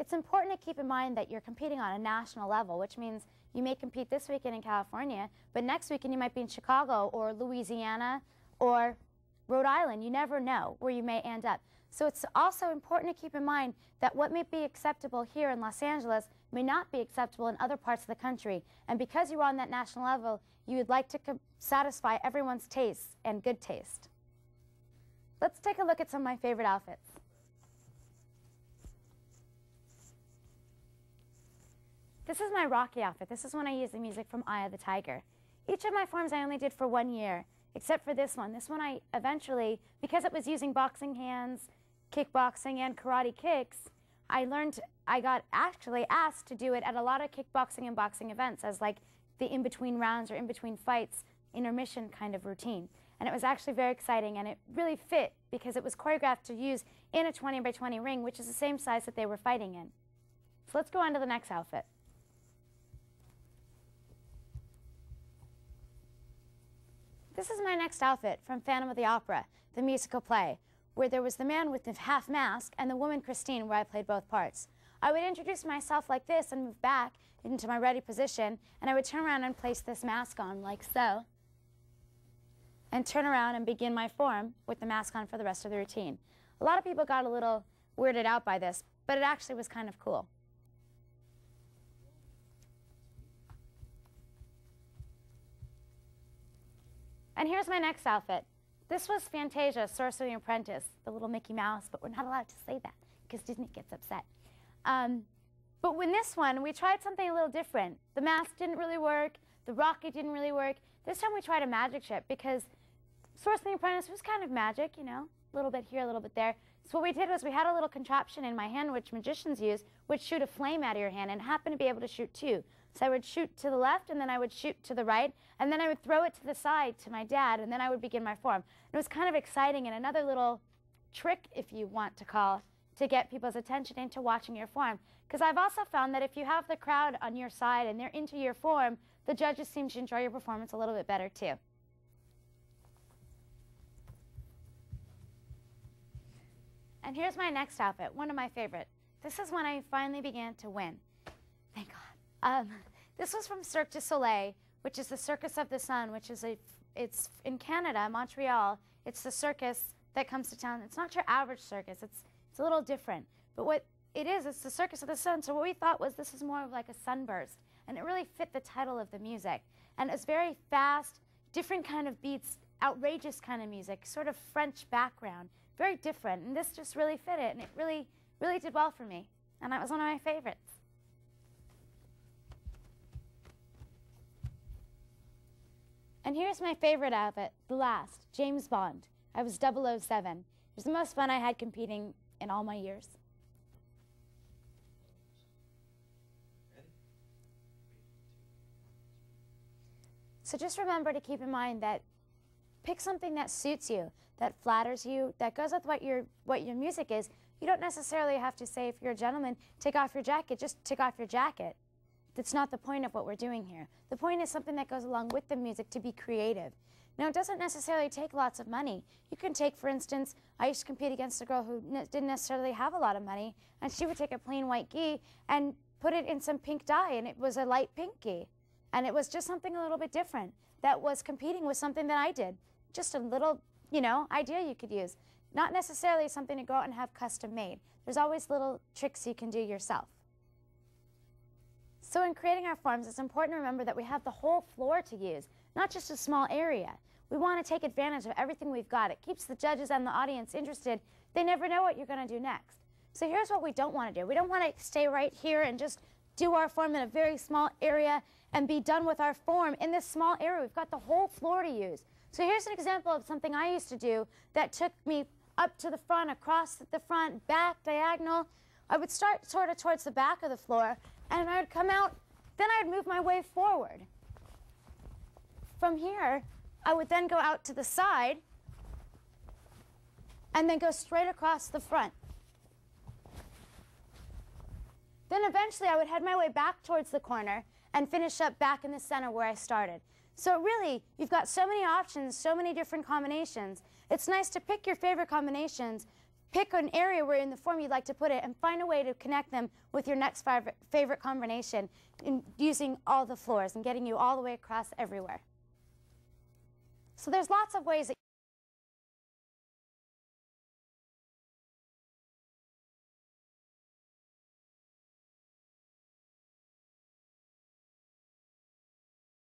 it's important to keep in mind that you're competing on a national level, which means you may compete this weekend in California, but next weekend you might be in Chicago or Louisiana or Rhode Island. You never know where you may end up. So it's also important to keep in mind that what may be acceptable here in Los Angeles may not be acceptable in other parts of the country. And because you're on that national level, you would like to satisfy everyone's taste and good taste. Let's take a look at some of my favorite outfits. This is my Rocky outfit. This is when I use the music from Eye of the Tiger. Each of my forms I only did for 1 year, except for this one. This one I eventually, because it was using boxing hands, kickboxing, and karate kicks, I got actually asked to do it at a lot of kickboxing and boxing events as like the in-between rounds or in-between fights, intermission kind of routine. And it was actually very exciting, and it really fit because it was choreographed to use in a 20 by 20 ring, which is the same size that they were fighting in. So let's go on to the next outfit. This is my next outfit from Phantom of the Opera, the musical play, where there was the man with the half mask and the woman Christine, where I played both parts. I would introduce myself like this and move back into my ready position, and I would turn around and place this mask on like so, and turn around and begin my form with the mask on for the rest of the routine. A lot of people got a little weirded out by this, but it actually was kind of cool. And here's my next outfit. This was Fantasia, Sorcery Apprentice, the little Mickey Mouse, but we're not allowed to say that because Disney gets upset. But with this one, we tried something a little different. The mask didn't really work. The rocket didn't really work. This time we tried a magic trick because Sorcery Apprentice was kind of magic, you know, a little bit here, a little bit there. So what we did was we had a little contraption in my hand, which magicians use, which shoot a flame out of your hand and happened to be able to shoot two. So I would shoot to the left, and then I would shoot to the right, and then I would throw it to the side to my dad, and then I would begin my form. It was kind of exciting and another little trick, if you want to call, to get people's attention into watching your form. Because I've also found that if you have the crowd on your side and they're into your form, the judges seem to enjoy your performance a little bit better too. And here's my next outfit, one of my favorite. This is when I finally began to win. Thank God. This was from Cirque du Soleil, which is the Circus of the Sun, which is it's in Canada, Montreal. It's the circus that comes to town. It's not your average circus. It's a little different. But what it is, it's the Circus of the Sun. So what we thought was this is more of like a sunburst. And it really fit the title of the music. And it's very fast, different kind of beats, outrageous kind of music, sort of French background, very different. And this just really fit it. And it really, really did well for me. And that was one of my favorites. And here's my favorite outfit, the last, James Bond. I was 007. It was the most fun I had competing in all my years. So just remember to keep in mind that pick something that suits you, that flatters you, that goes with what your music is. You don't necessarily have to say, if you're a gentleman, take off your jacket, just take off your jacket. That's not the point of what we're doing here. The point is something that goes along with the music, to be creative. Now, it doesn't necessarily take lots of money. You can take, for instance, I used to compete against a girl who didn't necessarily have a lot of money, and she would take a plain white gi and put it in some pink dye, and it was a light pink gi. And it was just something a little bit different that was competing with something that I did. Just a little, you know, idea you could use. Not necessarily something to go out and have custom made. There's always little tricks you can do yourself. So in creating our forms, it's important to remember that we have the whole floor to use, not just a small area. We want to take advantage of everything we've got. It keeps the judges and the audience interested. They never know what you're going to do next. So here's what we don't want to do. We don't want to stay right here and just do our form in a very small area and be done with our form in this small area. We've got the whole floor to use. So here's an example of something I used to do that took me up to the front, across the front, back, diagonal. I would start sort of towards the back of the floor, and I would come out, then I would move my way forward. From here, I would then go out to the side, and then go straight across the front. Then eventually I would head my way back towards the corner and finish up back in the center where I started. So really, you've got so many options, so many different combinations. It's nice to pick your favorite combinations, pick an area where in the form you'd like to put it and find a way to connect them with your next favorite combination in using all the floors and getting you all the way across everywhere. So there's lots of ways that